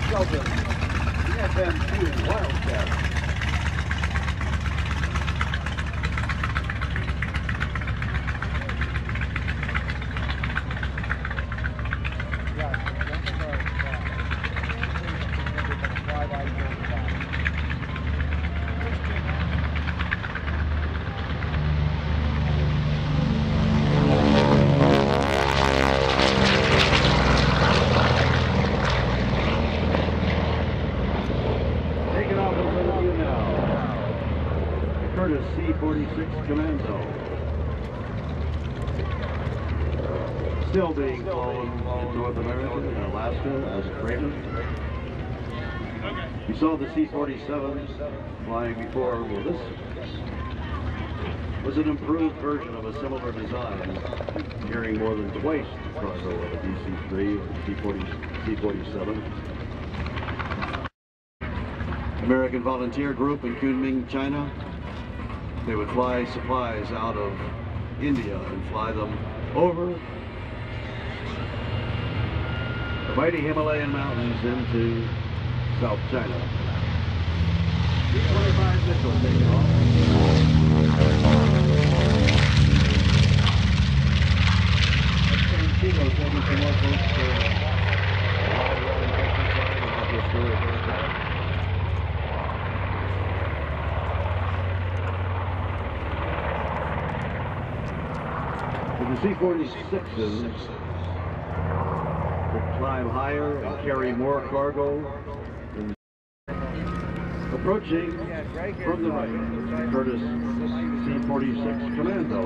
Shelton, the FM2 Wildcat. Curtis C-46 Commando. Still being flown in North America and Alaska as a freighter. You saw the C-47 flying before. Well, this was an improved version of a similar design, carrying more than twice the cargo of a DC-3 or C-47. American volunteer group in Kunming, China. They would fly supplies out of India and fly them over the mighty Himalayan mountains into South China. B-25 missile taking off. That's Chico said we can work with the C-46s could climb higher and carry more cargo. Approaching from the right, Curtis C-46 Commando.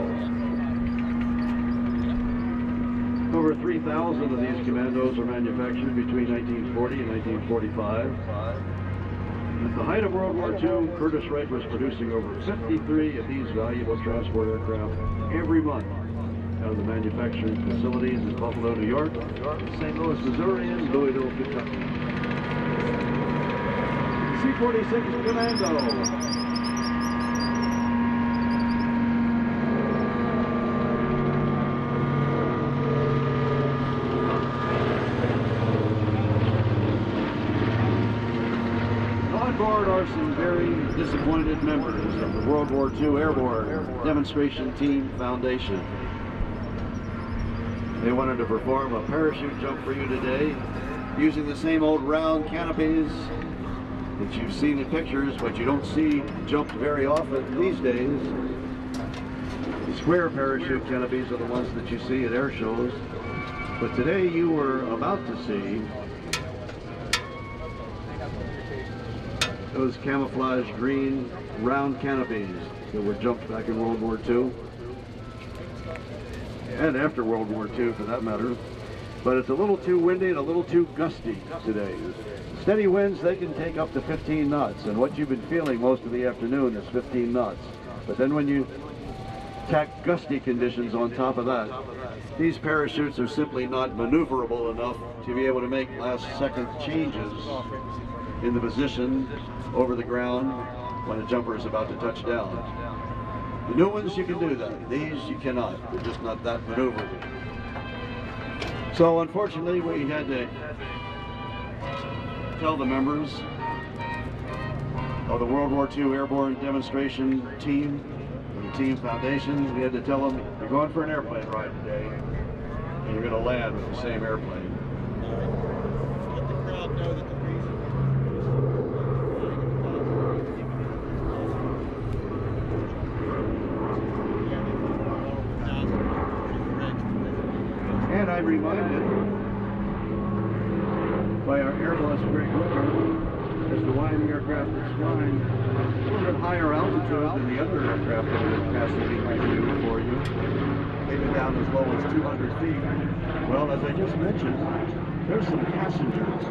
Over 3,000 of these commandos are manufactured between 1940 and 1945. At the height of World War II, Curtiss Wright was producing over 53 of these valuable transport aircraft every month out of the manufacturing facilities in Buffalo, New York, St. Louis, Missouri, and Louisville, Kentucky. C-46 Commando. On board are some very disappointed members of the World War II Airborne Demonstration Team Foundation. They wanted to perform a parachute jump for you today using the same old round canopies that you've seen in pictures, but you don't see jumped very often these days. The square parachute canopies are the ones that you see at air shows, but today you were about to see those camouflage green round canopies that were jumped back in World War II. And after World War II, for that matter. But it's a little too windy and a little too gusty today. Steady winds, they can take up to 15 knots, and what you've been feeling most of the afternoon is 15 knots. But then when you tack gusty conditions on top of that, these parachutes are simply not maneuverable enough to be able to make last-second changes in the position over the ground when a jumper is about to touch down. The new ones, you can do that. These, you cannot. They're just not that maneuverable. So, unfortunately, we had to tell the members of the World War II Airborne Demonstration Team, the Team Foundation, we had to tell them, you're going for an airplane ride today, and you're going to land with the same airplane. Let the crowd know that the reason and I'm reminded by our Air Boss Greg Rooker as to why the aircraft is flying a little bit higher altitude than the other aircraft that are passing behind you for you, maybe down as low as 200 feet. Well, as I just mentioned, there's some passengers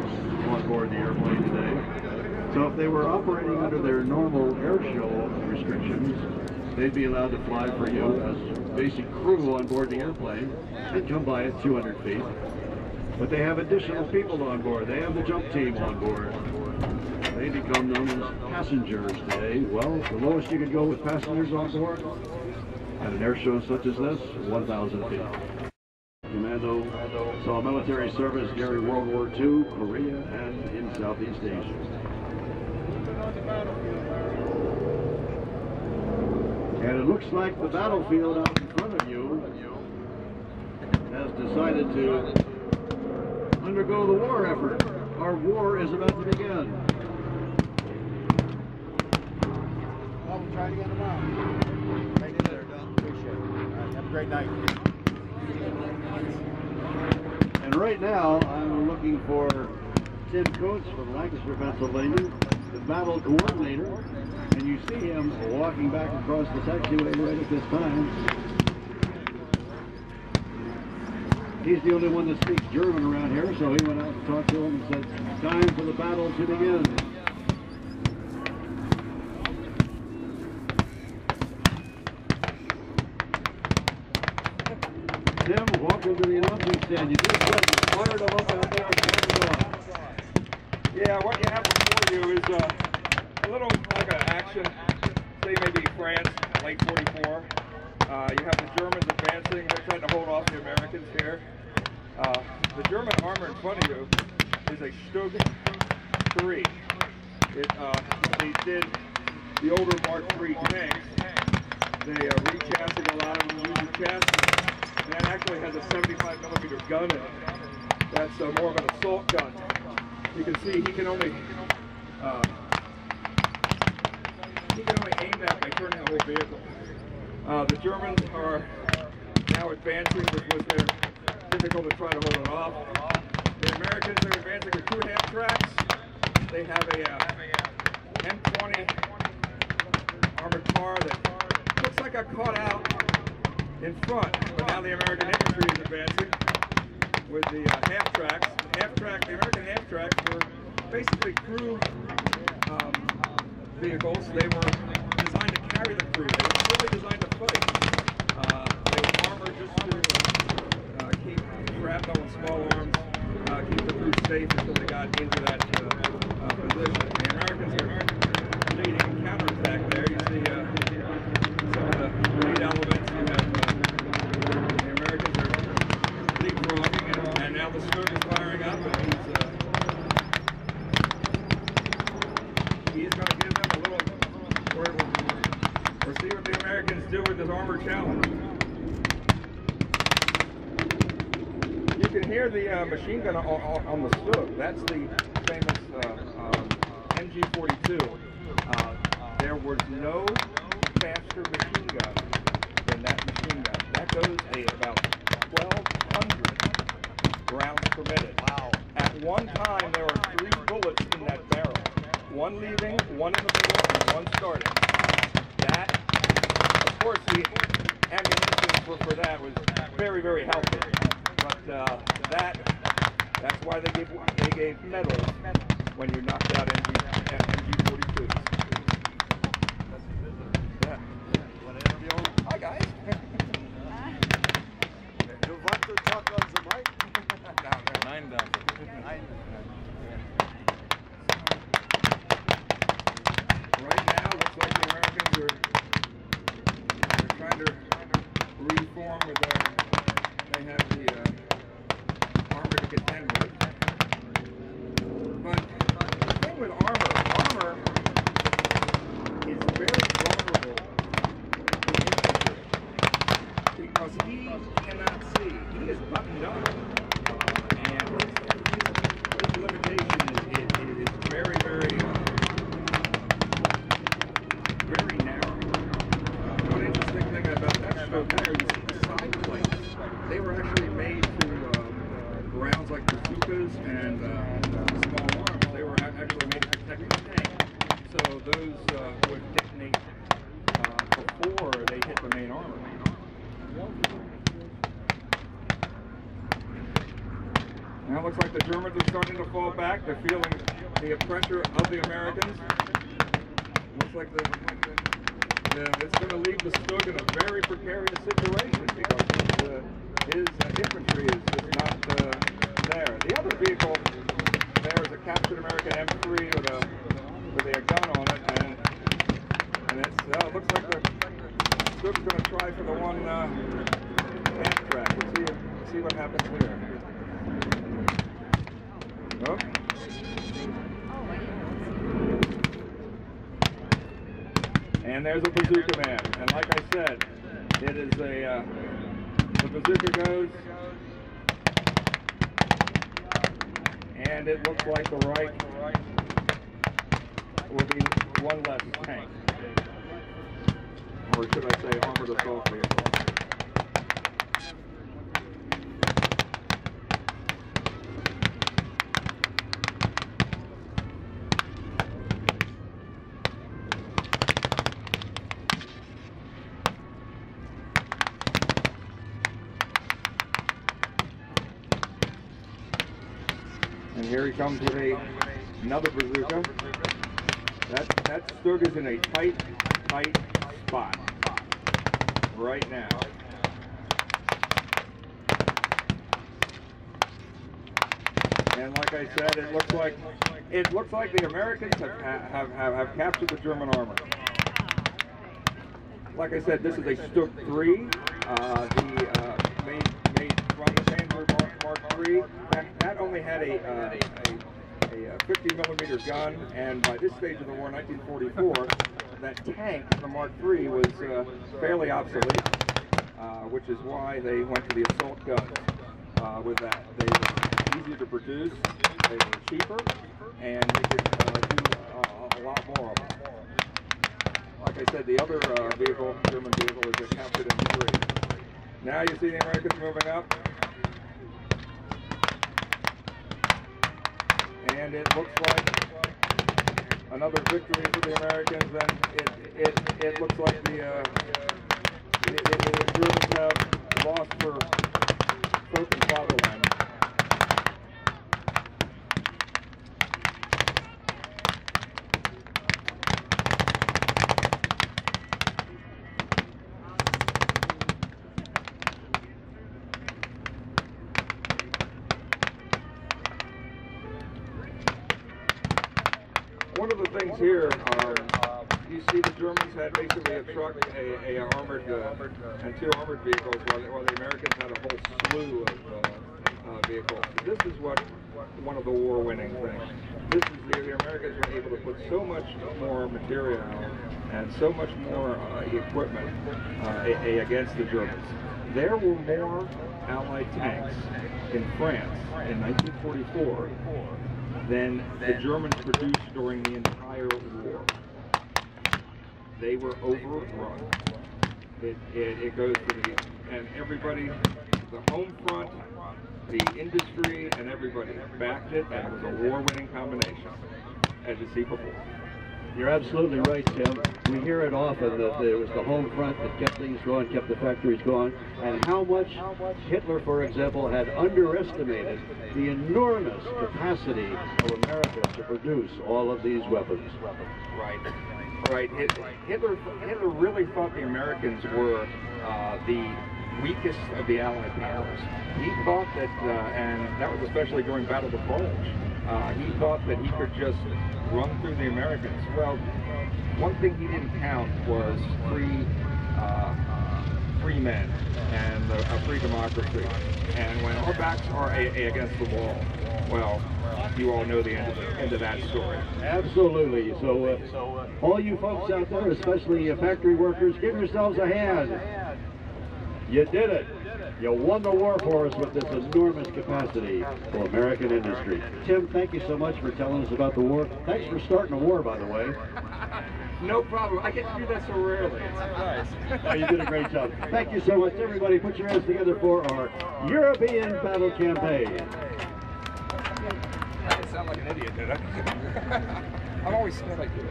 on board the airplane today. So if they were operating under their normal air show restrictions, they'd be allowed to fly for you as basic crew on board the airplane. They'd come by at 200 feet. But they have additional people on board. They have the jump team on board. They become known as passengers today. Well, the lowest you could go with passengers on board at an air show such as this is 1,000 feet. Commando saw military service during World War II, Korea, and in Southeast Asia. And it looks like the battlefield out in front of you has decided to undergo the war effort. Our war is about to begin. I'll try to get them out. Thank you, sir. Appreciate it. All right, have a great night. And right now, I'm looking for Tim Coates from Lancaster, Pennsylvania, the battle coordinator. And you see him walking back across the taxiway right at this time. He's the only one that speaks German around here, so he went out and talked to him and said, time for the battle to begin. Tim, welcome to the announcing stand. You just said you fired them up out there. Yeah, what you have before you is a little like an action, say maybe France, late 44. You have the Germans advancing. They're trying to hold off the Americans here. The German armor in front of you is a Stug 3. They did the older Mark III tanks. They recasted a lot of them, using chassis. And that actually has a 75mm gun in it. That's more of an assault gun. You can see he can only aim that by turning the whole vehicle. The Germans are now advancing, which was difficult to try to hold it off. The Americans are advancing with 2 half tracks. They have a M20 armored car that looks like got caught out in front, but now the American infantry is advancing with the half tracks. The American half tracks were basically crew vehicles. They were designed to carry the crew. They were really designed to fight. They were armored just to keep shrapnel and small arms, keep the crew safe until they got into that position. The Americans are leading in counterattack there. You see some of the lead elements. You have the Americans are leapfrogging, and now the Stug is firing up, and he's going to give them a little, or see what the Americans do with this armor challenge. You can hear the machine gun on the Stug. That's the famous MG-42. There was no faster machine gun than that machine gun. That goes about 1,200 rounds permitted. Wow. At one time, there were 3 bullets in that barrel. 1 leaving, 1 in the middle, and 1 starting. That, of course, the ammunition for that was very, very healthy. But that's why they gave medals when you knocked out MG-42s. Yeah. You want to interview him? Hi, guys. You want to talk on the mic? Nein, right now, looks like the Americans are trying to reform with they have the armor to contend with. But the thing with armor is very vulnerable to infantry because he cannot see. He is buttoned up, and his limitation is very, very, very narrow. One interesting thing about that Stug there, you see the side plates. They were actually made to rounds like bazookas and small arms. They were actually made to protect the tank. So those would detonate before they hit the main armor. Now it looks like the Germans are starting to fall back. They're feeling the pressure of the Americans. Looks like it's going to leave the Stug in a very precarious situation because his infantry is not there. The other vehicle there is a captured American M3 with a gun on it, and it looks like the Stug's going to try for the one half track. We'll see See what happens here. Oh. And there's a bazooka man. And like I said, it is a, the bazooka goes, and it looks like the right will be one less tank. Or should I say armored assault vehicle. And here he comes with another bazooka. That Stug is in a tight spot right now. And like I said, it looks like the Americans have captured the German armor. Like I said, this is a Stug 3, made from the Panzer Mark III. That only had a 50-millimeter gun, and by this stage of the war, 1944, that tank, the Mark III, was fairly obsolete, which is why they went to the assault guns with that. They were easier to produce, they were cheaper, and you could do a lot more of them. Like I said, the other vehicle, German vehicle, is a captured M3. Now you see the Americans moving up. And it looks like another victory for the Americans, and it looks like the Germans have lost for folk and fatherland. One of the things here, you see the Germans had basically a truck, a armored, and two armored vehicles, while the Americans had a whole slew of vehicles. This is one of the war-winning things. This is the Americans were able to put so much more material and so much more equipment against the Germans. There were more Allied tanks in France in 1944 than the Germans produced during the entire war. They were overrun. It goes to and everybody, the home front, the industry, and everybody backed it, and it was a war-winning combination, as you see before. You're absolutely right, Tim. We hear it often that it was the home front that kept things going, kept the factories going, and how much Hitler, for example, had underestimated the enormous capacity of America to produce all of these weapons. Right. Hitler really thought the Americans were the weakest of the Allied powers. He thought that, and that was especially during Battle of the Bulge, he thought that he could just run through the Americans. Well, one thing he didn't count was free men and a free democracy. And when our backs are against the wall, well, you all know the end of that story. Absolutely. So, all you folks out there, especially factory workers, give yourselves a hand. You did it. You won the war for us with this enormous capacity for American industry. Tim, thank you so much for telling us about the war. Thanks for starting the war, by the way. No problem. I get to do that so rarely. It's nice. Oh, you did a great job. Thank you so much. Everybody, put your hands together for our European battle campaign. I didn't sound like an idiot, did I? I'm always scared I do.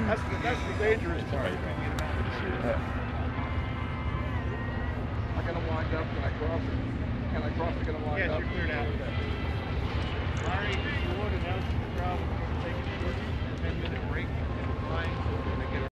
That's the dangerous part. I'm going to wind up. Can I cross it? Can I cross it? Can I wind up? Yes, you're cleared out. Sorry, if you would announce the crowd, we're going to take a short 10-minute break and flying so we can get